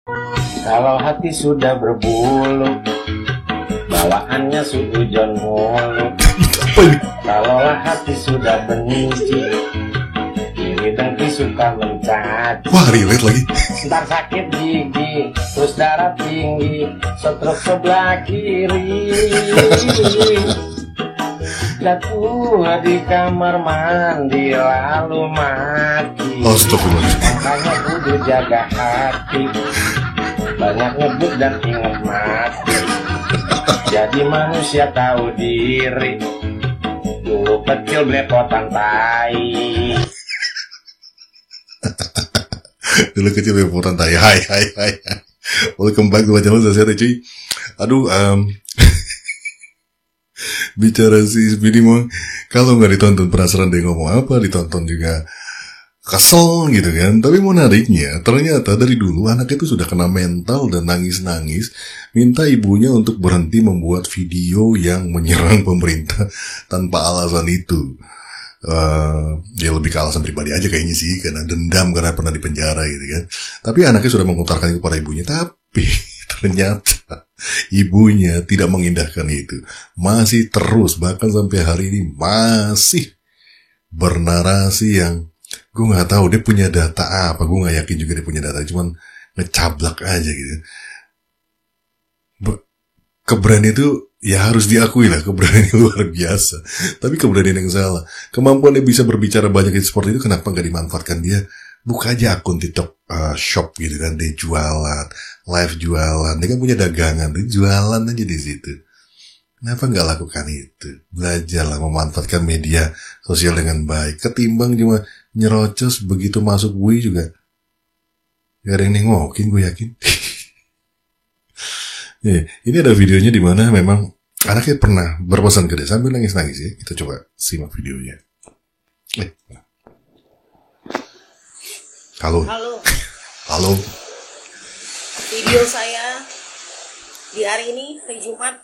Kalau hati sudah berbulu, bawaannya suujon mulu. Kalau hati sudah benci, iri dengki suka mencaci. Wah, relate lagi. Ntar sakit gigi, terus darah tinggi, stroke sebelah kiri. Jatuh di kamar mandi lalu mati. Astagfirullah. Makanya kudu jaga hati, banyak nyebut dan ingat mati. Jadi manusia tahu diri, dulu kecil belepotan tai. Dulu kecil belepotan tai. Hai. Welcome back to channel saya cuy. Aduh, bicara si Speedy mah, kalau nggak ditonton penasaran dia ngomong apa, ditonton juga kesel gitu kan. Tapi menariknya, ternyata dari dulu anak itu sudah kena mental dan nangis-nangis minta ibunya untuk berhenti membuat video yang menyerang pemerintah tanpa alasan itu. Dia lebih ke alasan pribadi aja kayaknya sih, karena dendam karena pernah dipenjara gitu kan. Tapi anaknya sudah mengutarakan itu kepada ibunya, tapi ternyata ibunya tidak mengindahkan itu, masih terus bahkan sampai hari ini masih bernarasi yang gue nggak tahu dia punya data apa, gue nggak yakin juga dia punya data, cuman ngecablak aja gitu. Keberanian itu ya harus diakui lah, keberanian luar biasa. Tapi keberanian yang salah, kemampuan dia bisa berbicara banyak seperti itu, kenapa nggak dimanfaatkan dia? Buka aja akun TikTok shop gitu kan, dia jualan, live jualan, dia kan punya dagangan, dia jualan aja di situ. Kenapa nggak lakukan itu? Belajarlah memanfaatkan media sosial dengan baik, ketimbang cuma nyerocos begitu masuk bui juga. Gak ada yang nengokin, gue yakin. Ini ada videonya di mana memang anaknya pernah berpesan ke dia sambil nangis-nangis ya. Kita coba simak videonya. Halo. Video saya di hari ini, hari Jumat,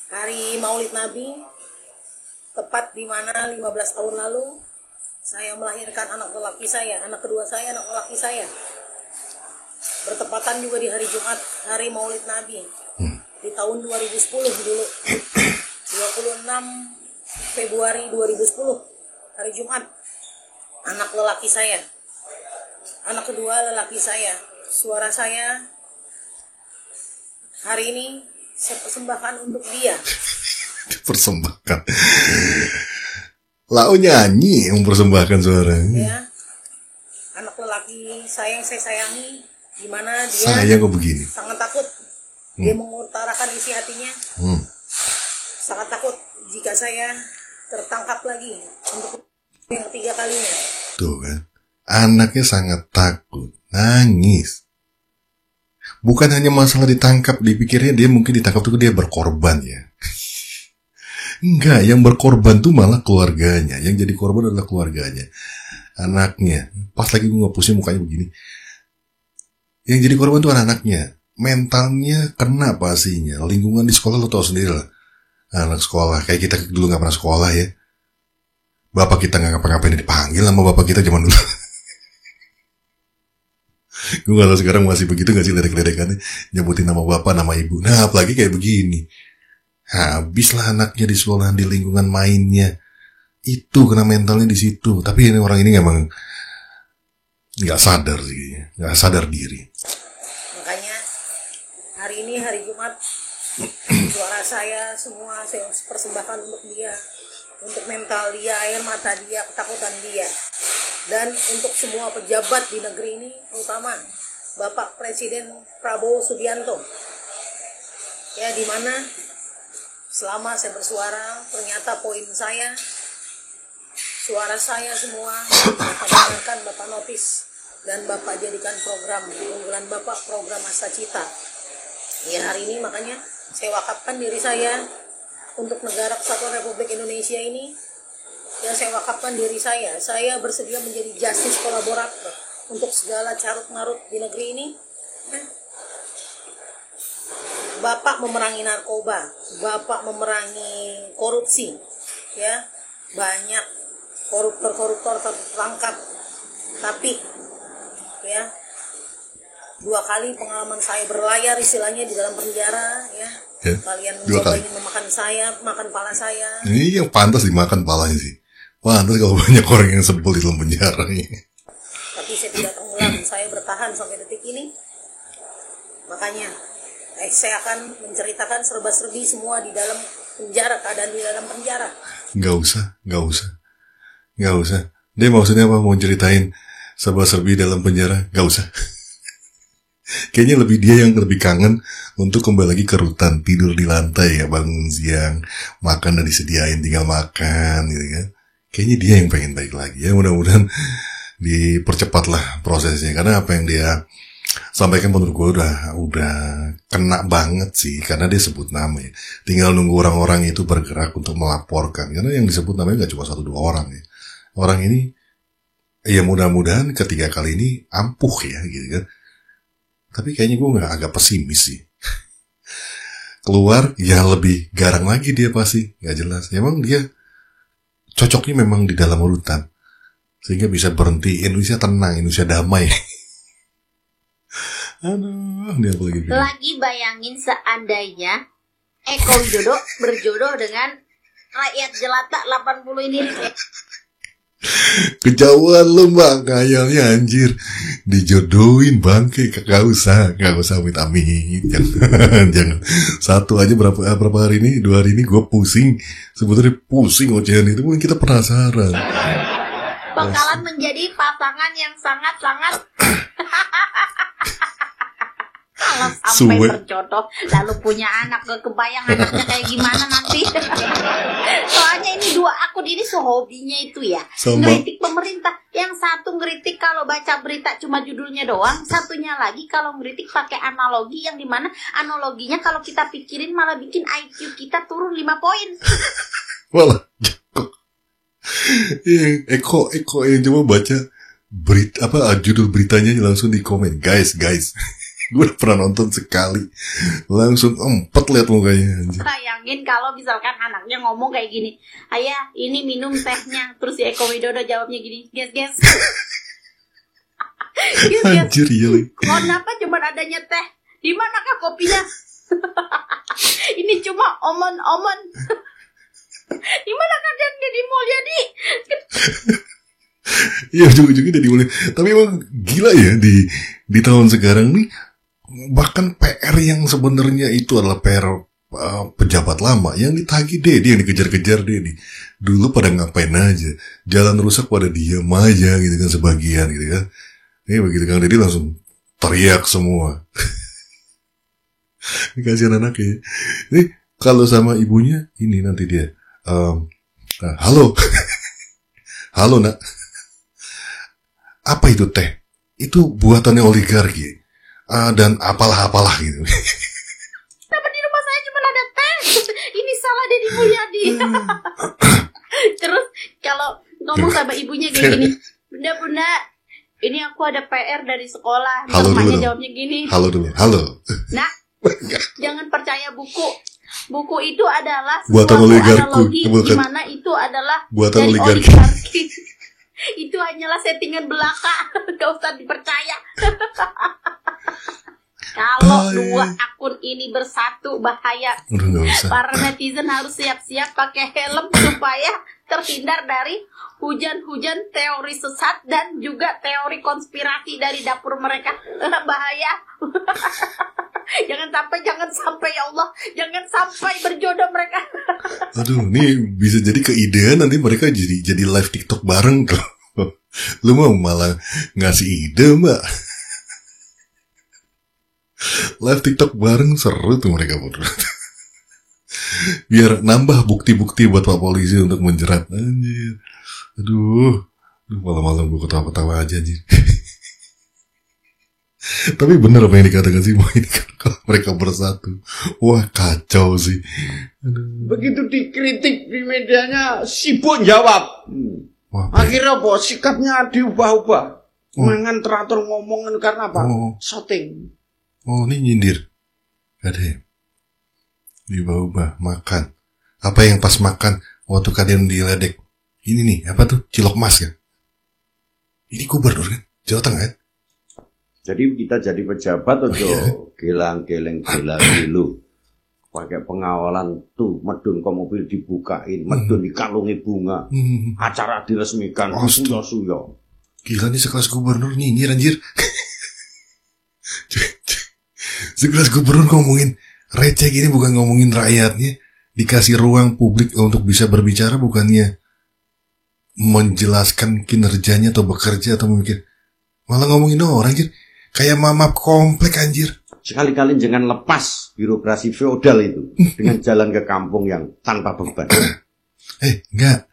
hari Maulid Nabi, tepat di mana 15 tahun lalu saya melahirkan anak lelaki saya, anak kedua saya, anak lelaki saya. Bertepatan juga di hari Jumat, hari Maulid Nabi, di tahun 2010 dulu, 26 Februari 2010, hari Jumat, anak lelaki saya. Anak kedua lelaki saya. Suara saya hari ini saya persembahkan untuk dia. Persembahkan. Lau nyanyi yang mempersembahkan suaranya. Ya. Anak lelaki saya yang saya sayangi, di mana dia sayang kok begini. Sangat takut. Dia mengutarakan isi hatinya. Sangat takut jika saya tertangkap lagi untuk yang ketiga kalinya. Tuh kan. Anaknya sangat takut, nangis. Bukan hanya masalah ditangkap, dipikirnya dia mungkin ditangkap itu dia berkorban ya. Enggak, yang berkorban tuh malah keluarganya. Yang jadi korban adalah keluarganya, anaknya. Pas lagi gue ngepusing mukanya begini. Yang jadi korban tuh anak-anaknya. Mentalnya kena pastinya. Lingkungan di sekolah lo tau sendiri lah. Anak sekolah, kayak kita dulu gak pernah sekolah ya. Bapak kita gak ngapa-ngapain dipanggil sama bapak kita zaman dulu. Gue gak tau sekarang masih begitu gak sih ledek-ledekannya, nyebutin nama bapak, nama ibu. Nah apalagi kayak begini, habislah anaknya di sekolah, di lingkungan mainnya. Itu kena mentalnya di situ. Tapi ini orang ini emang gak sadar sih, gak sadar diri. Makanya hari ini hari Jumat, suara saya semua saya persembahkan untuk dia, untuk mental dia, air mata dia, ketakutan dia. Dan untuk semua pejabat di negeri ini, terutama Bapak Presiden Prabowo Subianto, ya, di mana selama saya bersuara, ternyata poin saya, suara saya semua Bapak dengarkan, Bapak notis, dan Bapak jadikan program unggulan Bapak, program Asta Cita. Ya, hari ini makanya saya wakafkan diri saya untuk negara Kesatuan Republik Indonesia ini. Ya, saya wakafkan diri saya. Saya bersedia menjadi justice kolaborator untuk segala carut marut di negeri ini. Bapak memerangi narkoba, Bapak memerangi korupsi, ya, banyak koruptor tertangkap. Tapi, ya, 2 kali pengalaman saya berlayar istilahnya di dalam penjara ya. Ya, Kalian 2 mencoba kali. ingin memakan saya, makan pala saya. Ini yang pantas dimakan palanya sih. Pantas kalau banyak orang yang sebel di dalam penjara ini. Tapi saya tidak tenggelam, saya bertahan sampai detik ini. Makanya saya akan menceritakan serba-serbi semua di dalam penjara, keadaan di dalam penjara. Gak usah. Dia maksudnya apa? Mau ceritain serba-serbi dalam penjara? Gak usah. Kayaknya lebih dia yang lebih kangen untuk kembali lagi ke rutan, tidur di lantai ya, bangun siang, makan dan disediain, tinggal makan gitu kan. Kayaknya dia yang pengen balik lagi ya. Mudah-mudahan dipercepatlah prosesnya, karena apa yang dia sampaikan menurut gue udah kena banget sih, karena dia sebut nama ya. Tinggal nunggu orang-orang itu bergerak untuk melaporkan, karena yang disebut namanya gak cuma 1-2 orang ya. Orang ini ya mudah-mudahan ketiga kali ini ampuh ya gitu kan. Tapi kayaknya gue agak pesimis sih. Keluar ya lebih garang lagi dia pasti, gak jelas. Emang dia cocoknya memang di dalam urutan, sehingga bisa berhenti Indonesia tenang, Indonesia damai. Aduh, dia apa lagi? Lagi bayangin seandainya Eko Widodo berjodoh dengan rakyat jelata 80 ini. Kejauhan lo mbak, kayaknya anjir. Dijodohin bangke, gak usah amit-amit. Jangan. Satu aja berapa hari ini, 2 hari ini gue pusing. Sebetulnya pusing ocehan itu, mungkin kita penasaran. Bakalan menjadi pasangan yang sangat-sangat kalau sampai Suwe. berjodoh lalu punya anak, gak kebayang anaknya kayak gimana nanti. Soalnya ini 2 akun ini sehobinya itu ya, Sama. ngeritik pemerintah. Yang satu ngeritik kalau baca berita cuma judulnya doang, satunya lagi kalau ngeritik pakai analogi, yang dimana analoginya kalau kita pikirin malah bikin IQ kita turun 5 poin. Walah, Eko yang coba baca berita judul beritanya langsung di komen, guys. Gue udah pernah nonton sekali, langsung empet lihat mukanya anjir. Bayangin kalau misalkan anaknya ngomong kayak gini, ayah ini minum tehnya, terus si Eko Widodo jawabnya gini, guys. Anjir iya lagi. Kenapa cuma adanya teh? Di manakah kopinya? Ini cuma omon-omon. Di manakah Deddy Mulyadi? Iya ujung-ujungnya jadi boleh. Tapi emang gila ya di tahun sekarang nih, bahkan PR yang sebenarnya itu adalah PR pejabat lama yang ditagih Deddy, yang dikejar-kejar Deddy. Dulu pada ngapain aja, jalan rusak pada diam aja gitu kan, sebagian gitu kan. Ini begitu Kang Deddy langsung teriak semua. Ini kasihan anaknya. Ini kalau sama ibunya ini nanti dia halo. Halo nak, apa itu teh? Itu buatannya oligarki dan apalah gitu. Kenapa di rumah saya cuma ada teh? Ini salah Deddy Mulyadi. Terus kalau ngomong sama ibunya kayak gini, bunda, ini aku ada PR dari sekolah. Halo Mamanya dulu. jawabnya gini, Halo dulu. Halo. nak, jangan percaya buku. Buku itu adalah Buatan sesuatu oligarki. analogi Bukan. di mana itu adalah Buatan dari oligarki. Itu hanyalah settingan belaka. Gak usah dipercaya. Kalau Bahaya. 2 akun ini bersatu bahaya. Udah nggak usah. Para netizen harus siap-siap pakai helm supaya terhindar dari hujan-hujan teori sesat dan juga teori konspirasi dari dapur mereka. Bahaya. Jangan sampai ya Allah, jangan sampai berjodoh mereka. Aduh, ini bisa jadi keidean nanti mereka jadi live TikTok bareng tuh. Lu mau malah ngasih ide mbak. Live TikTok bareng seru tuh mereka berdua. Biar nambah bukti-bukti buat Pak Polisi untuk menjerat. Anjir. Aduh, malam-malam gue ketawa-ketawa aja anjir. Tapi bener apa yang dikatakan sih, ini kan kalau mereka bersatu, wah kacau sih. Aduh. Begitu dikritik di medianya, sibuk jawab. Wah, Akhirnya apa? Sikapnya diubah-ubah. Mangan teratur ngomongin karena apa? Oh. Shooting. Oh ini nyindir. Gak ada ya? Diubah-ubah, makan. Apa yang pas makan waktu kalian diledek? Ini nih, apa tuh? Cilok Mas kan? Ini gubernur kan? Jawa Tengah kan? Jadi kita jadi pejabat ojo gelang-geleng gila-gilu. Pakai pengawalan tuh, medun kok mobil dibukain, medun dikalungi bunga. Acara diresmikan, suyo-suyo. Gila nih sekelas gubernur nyinyir anjir. Sekelas gubernur ngomongin receh gini, bukan ngomongin rakyatnya. Dikasih ruang publik untuk bisa berbicara, bukannya menjelaskan kinerjanya atau bekerja atau memikir. Malah ngomongin orang anjir. Kayak mamap komplek anjir. Sekali-kali jangan lepas birokrasi feodal itu dengan jalan ke kampung yang tanpa beban. Enggak.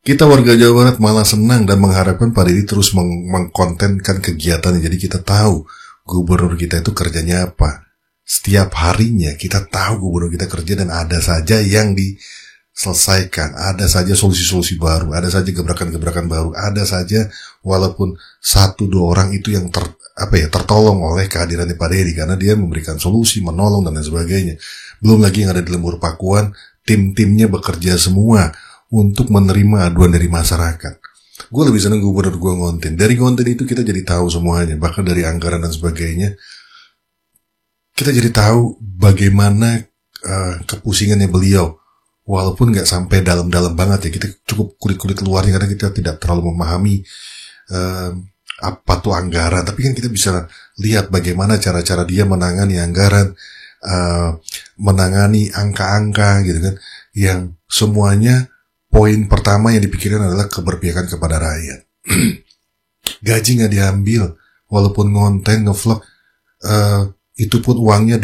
Kita warga Jawa Barat malah senang dan mengharapkan Pak Didi terus mengkontenkan kegiatannya. Jadi kita tahu gubernur kita itu kerjanya apa. Setiap harinya kita tahu gubernur kita kerja dan ada saja yang diselesaikan. Ada saja solusi-solusi baru. Ada saja gebrakan-gebrakan baru. Ada saja walaupun 1-2 orang itu yang tertolong oleh kehadiran Pak Didi. Karena dia memberikan solusi, menolong dan lain sebagainya. Belum lagi yang ada di Lembur Pakuan. Tim-timnya bekerja semua untuk menerima aduan dari masyarakat. Gue lebih seneng gubernur gue ngonten. Dari konten itu kita jadi tahu semuanya. Bahkan dari anggaran dan sebagainya. Kita jadi tahu bagaimana kepusingannya beliau. Walaupun gak sampai dalam-dalam banget ya. Kita cukup kulit-kulit luarnya karena kita tidak terlalu memahami apa tuh anggaran. Tapi kan kita bisa lihat bagaimana cara-cara dia menangani anggaran. Menangani angka-angka gitu kan. Yang semuanya poin pertama yang dipikirkan adalah keberpihakan kepada rakyat. Gaji nggak diambil, walaupun ngonten, ngevlog, itu pun uangnya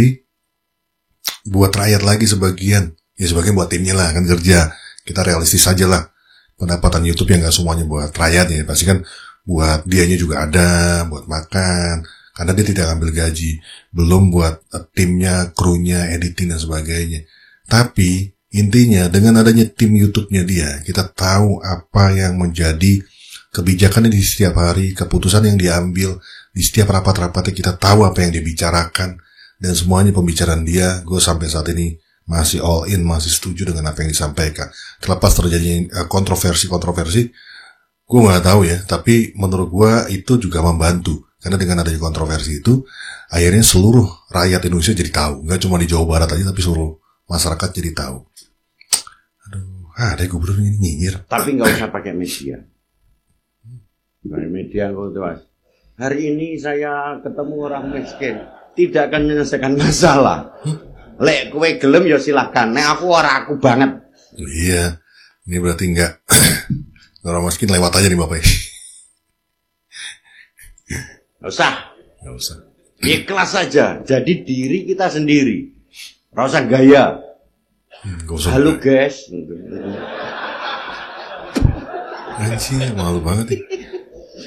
buat rakyat lagi sebagian. Ya sebagian buat timnya lah, kan kerja. Kita realistis saja lah. Pendapatan YouTube yang nggak semuanya buat rakyatnya, pasti kan buat dianya juga ada, buat makan. Karena dia tidak ambil gaji, belum buat timnya, krunya, editing dan sebagainya. Tapi intinya dengan adanya tim YouTube-nya dia, kita tahu apa yang menjadi kebijakannya di setiap hari, keputusan yang diambil di setiap rapat-rapatnya, kita tahu apa yang dia bicarakan, dan semuanya pembicaraan dia. Gue sampai saat ini masih all in, masih setuju dengan apa yang disampaikan. Terlepas terjadinya kontroversi, gue nggak tahu ya, tapi menurut gue itu juga membantu, karena dengan adanya kontroversi itu, akhirnya seluruh rakyat Indonesia jadi tahu, nggak cuma di Jawa Barat aja, tapi seluruh masyarakat jadi tahu. Ada gubernur ini nyinyir. Tapi nggak usah pakai media. Pakai media kok Mas. Hari ini saya ketemu orang miskin, tidak akan menyelesaikan masalah. Lek kowe gelem ya silahkan. Nek aku aku banget. Iya. Ini berarti enggak orang miskin lewat aja nih Bapak. Nggak usah. Nggak usah. Ikhlas saja. Jadi diri kita sendiri. Nggak usah gaya. Halo guys. Anjir, malu banget nih.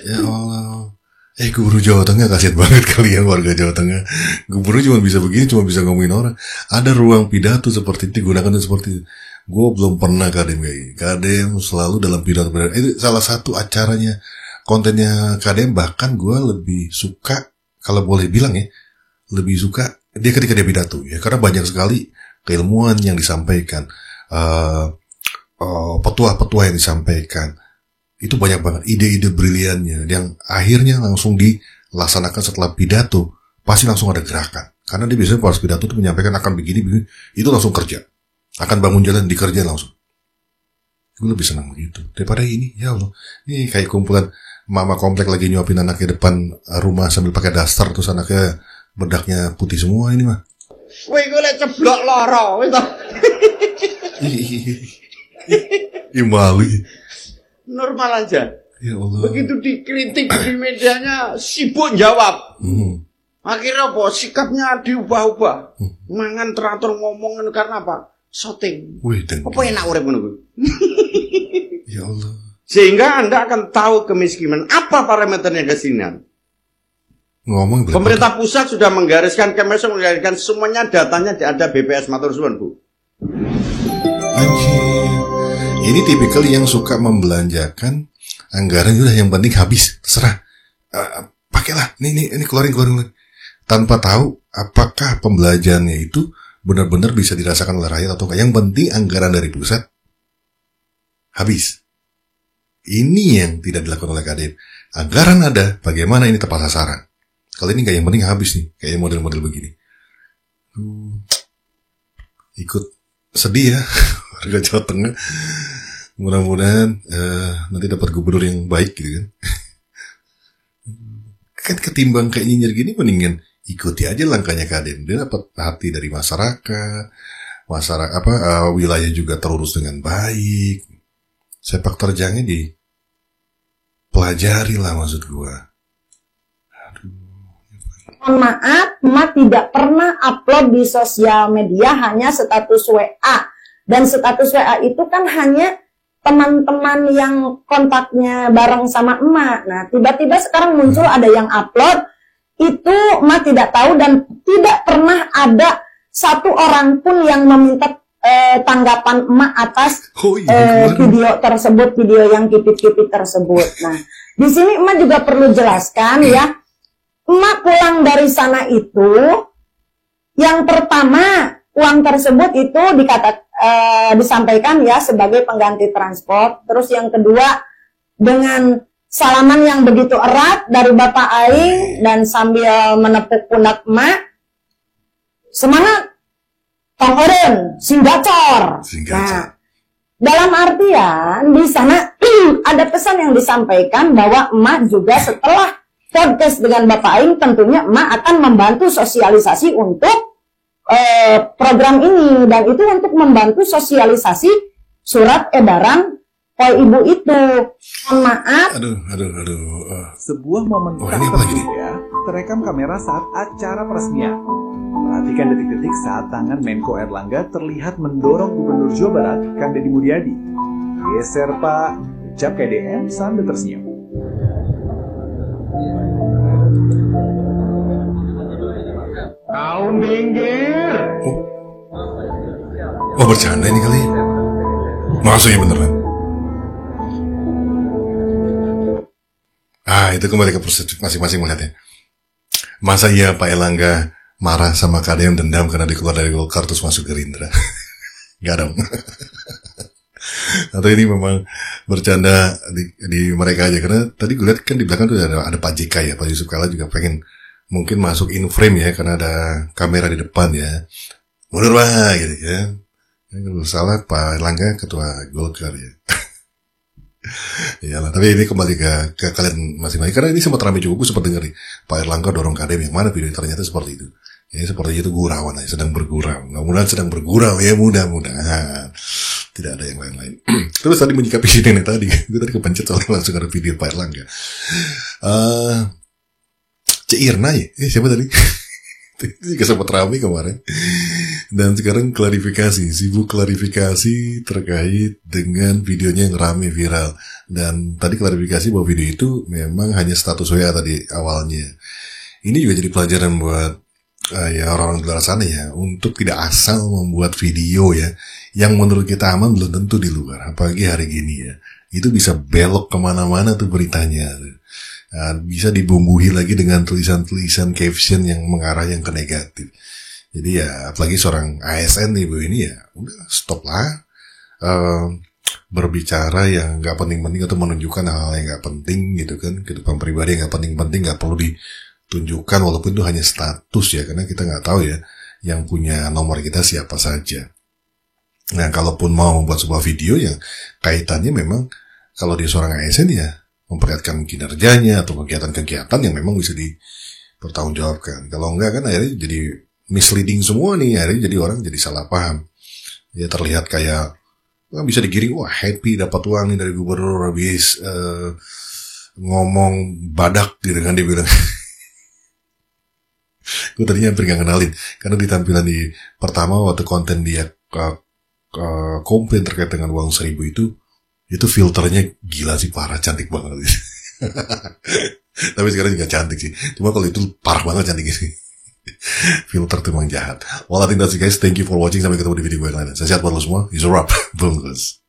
Ya Allah. Gubernur Jawa Tengah kasihan banget kalian warga Jawa Tengah. Gubernur cuma bisa begini, cuma bisa ngomongin orang. Ada ruang pidato seperti itu, gunakan seperti itu. Gue belum pernah kadem kayak gini. Kadem selalu dalam pidato. Itu salah satu acaranya, kontennya kadem. Bahkan gue lebih suka, kalau boleh bilang ya, lebih suka dia ketika dia pidato ya, karena banyak sekali keilmuan yang disampaikan, petua-petua yang disampaikan, itu banyak banget ide-ide briliannya yang akhirnya langsung dilaksanakan setelah pidato, pasti langsung ada gerakan. Karena dia biasanya pas pidato itu menyampaikan akan begini, itu langsung kerja, akan bangun jalan dikerja langsung. Gue lebih senang begitu daripada ini. Ya Allah, ini kayak kumpulan mama komplek lagi nyuapin anaknya depan rumah sambil pakai daster, terus anaknya bedaknya putih semua ini mah. Wih, gue lek ceblok loro, itu. Malu. Normal aja. Ya Allah. Begitu dikritik di medianya, sibuk jawab. Akhirnya apa? Sikapnya diubah-ubah. Mangan teratur ngomongin karena apa? Shooting. Wih, apa enak urip ngono kuwi? Ya Allah. Sehingga Anda akan tahu kemiskinan. Apa parameternya kemiskinan? Ngomong pemerintah pusat sudah menggariskan, Kemensos menggariskan semuanya, datanya ada BPS matur suwun, Bu. Anjir. Ini tipikal yang suka membelanjakan anggaran, udah yang penting habis, terserah. Pakailah, ini keluarin. Tanpa tahu apakah pembelanjaannya itu benar-benar bisa dirasakan oleh rakyat atau enggak. Yang penting anggaran dari pusat habis. Ini yang tidak dilakukan oleh Kadin. Anggaran ada, bagaimana ini tepat sasaran? Kali ini gak yang penting habis nih, kayak model-model begini. Ikut sedih ya warga Jawa Tengah. Mudah-mudahan nanti dapat gubernur yang baik gitu kan. Kan ketimbang kayak nyinyir gini mendingan ikuti aja langkahnya Kadem. Dia dapat hati dari masyarakat wilayah juga terurus dengan baik. Sepak terjangnya dipelajari lah maksud gua. Mohon maaf, emak tidak pernah upload di sosial media, hanya status WA. Dan status WA itu kan hanya teman-teman yang kontaknya bareng sama emak. Nah, tiba-tiba sekarang muncul ada yang upload, itu emak tidak tahu dan tidak pernah ada satu orang pun yang meminta tanggapan emak atas video tersebut, video yang kipit-kipit tersebut. Nah, di sini emak juga perlu jelaskan ya. Emak pulang dari sana itu, yang pertama uang tersebut itu disampaikan ya sebagai pengganti transport. Terus yang kedua dengan salaman yang begitu erat dari Bapak Aing dan sambil menepuk pundak emak, semangat, tonghoreun, sing gacor. Nah, dalam artian di sana ada pesan yang disampaikan bahwa emak juga setelah podcast dengan Bapak Aing tentunya emak akan membantu sosialisasi untuk program ini, dan itu untuk membantu sosialisasi surat edaran ibu itu. Mohon maaf. Sebuah momen tak terduga terekam kamera saat acara peresmian. Perhatikan detik-detik saat tangan Menko Erlangga terlihat mendorong Gubernur Jawa Barat Kang Deddy Mulyadi. Geser Pak, ucap KDM sambil tersenyum. Kau minggir. Oh bercanda ini kali. Maksudnya beneran. Itu kembali ke proses masing-masing melihatnya. Masa iya Pak Erlangga marah sama KDM, dendam karena dikeluar dari Golkar terus masuk Gerindra? Gak dong. Atau ini memang bercanda di mereka aja, karena tadi gue lihat kan di belakang tuh ada Pak JK ya, Pak Yusuf Kalla juga pengen mungkin masuk in frame ya, karena ada kamera di depan ya. Mundur Pak gitu ya. Kalau salah Pak Erlangga ketua Golkar ya. Iyalah, tapi ini kembali ke kalian masing-masing, karena ini sempat ramai juga, gue sempat denger nih Pak Erlangga dorong KDM, yang mana video ternyata seperti itu. Ya seperti itu gurauan aja, sedang bergurau. Mudah-mudahan sedang bergurau ya, mudah-mudahan. Tidak ada yang lain-lain. Terus tadi menyikapi ini tadi, gue tadi kepencet soalnya langsung ada video Pak Erlangga. Cik Irna ya? Siapa tadi? Itu juga sempat ramai kemarin. Dan sekarang sibuk klarifikasi terkait dengan videonya yang ramai viral. Dan tadi klarifikasi bahwa video itu memang hanya status WA tadi awalnya. Ini juga jadi pelajaran buat ya orang-orang di luar sana ya, untuk tidak asal membuat video ya yang menurut kita aman belum tentu di luar, apalagi hari gini ya. Itu bisa belok kemana-mana tuh beritanya. Bisa dibumbuhi lagi dengan tulisan-tulisan caption yang mengarah yang ke negatif. Jadi ya apalagi seorang ASN ibu ini ya udah stop lah berbicara yang gak penting-penting atau menunjukkan hal-hal yang gak penting gitu kan, kehidupan pribadi yang gak penting-penting gak perlu ditunjukkan, walaupun itu hanya status ya, karena kita gak tahu ya yang punya nomor kita siapa saja. Nah kalaupun mau membuat sebuah video yang kaitannya memang kalau dia seorang ASN ya memperlihatkan kinerjanya atau kegiatan-kegiatan yang memang bisa dipertanggungjawabkan. Kalau enggak kan akhirnya jadi misleading semua nih, akhirnya jadi orang jadi salah paham. Ya terlihat kayak bisa digiring, wah happy dapat uang nih dari gubernur habis ngomong badak gitu kan dia bilang. Gue tadinya hampir gak kenalin karena di tampilan di pertama waktu konten dia komplain terkait dengan uang 1.000 itu filternya gila sih, parah, cantik banget. Tapi sekarang juga cantik sih. Cuma kalau itu parah banget cantiknya sih. Filter tuh emang jahat. Well, I think that's it guys. Thank you for watching. Sampai ketemu di video gue yang lain. Saya sehat buat lo semua. It's a wrap. Bungkus.